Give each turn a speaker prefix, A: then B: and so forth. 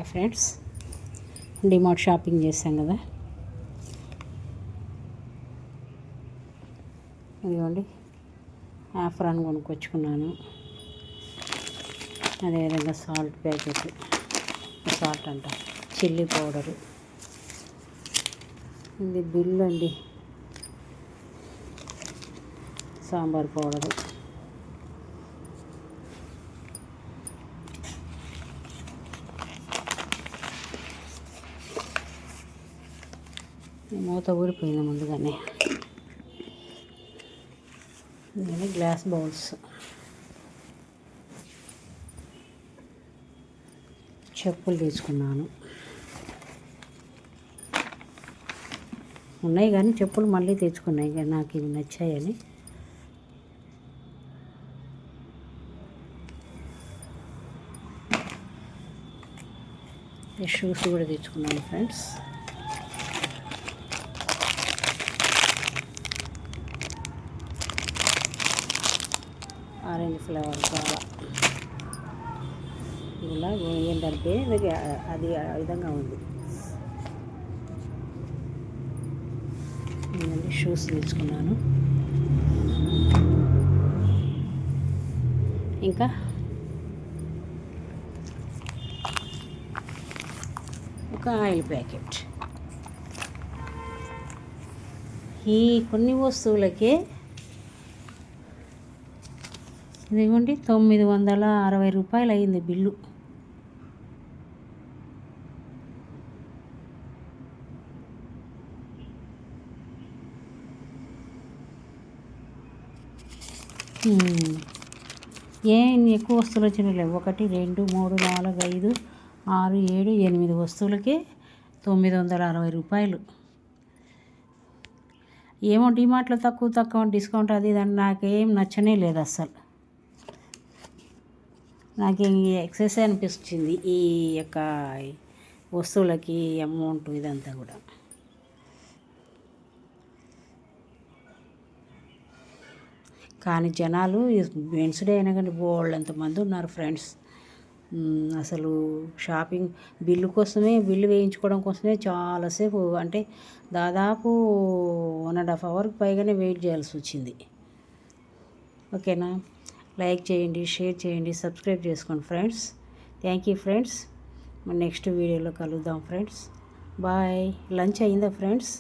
A: Hi friends, DMart shopping చేశాం కదా. ఇదిగోండి ఆఫ్రాన్ కొనుక్కొచ్చుకున్నాను. అదేవిధంగా సాల్ట్ ప్యాకెట్, సాల్ట్ అంట చిల్లీ పౌడరు. ఇది బిల్లు అండి, సాంబార్ పౌడరు, మూత ఊడిపోయింది ముందుగానే. ఇవన్నీ గ్లాస్ బౌల్స్, చెప్పులు తీసుకున్నాను. ఉన్నాయి కానీ చెప్పులు మళ్ళీ తెచ్చుకున్నాయి, ఇక నాకు ఇవి నచ్చాయని. షూస్ కూడా తెచ్చుకున్నాను ఫ్రెండ్స్. ఆరెంజ్ ఫ్లేవర్ చాలా ఇలా ఏంటంటే అది ఆ విధంగా ఉంది. నేను షూస్ తీసుకున్నాను. ఇంకా ఒక ఆయిల్ ప్యాకెట్. ఈ కొన్ని వస్తువులకే ఇదిగోండి 960 రూపాయలు అయింది బిల్లు. ఏం ఎక్కువ వస్తువులు వచ్చినాయి లేవు. 1 2 3 4 5 6 7 8 వస్తువులకే 960 రూపాయలు. ఏమో డిమార్ట్లో తక్కువ డిస్కౌంట్ అది దాన్ని నాకేం నచ్చనే లేదు అస్సలు. నాకేం ఎక్సెస్ అనిపించింది ఈ యొక్క వస్తువులకి అమౌంట్ ఇదంతా కూడా. కానీ జనాలు వెన్స్డే అయినా కానీ బోల్డ్ అంతమంది ఉన్నారు ఫ్రెండ్స్. అసలు షాపింగ్ బిల్లు వేయించుకోవడం కోసమే చాలాసేపు, అంటే దాదాపు 1.5 అవర్కి పైగానే వెయిట్ చేయాల్సి వచ్చింది. ఓకేనా, లైక్ చేయండి, షేర్ చేయండి, సబ్స్క్రైబ్ చేసుకోండి friends. Thank you friends. Next వీడియోలో కలుద్దాం ఫ్రెండ్స్. బాయ్. లంచ్ అయిందా ఫ్రెండ్స్?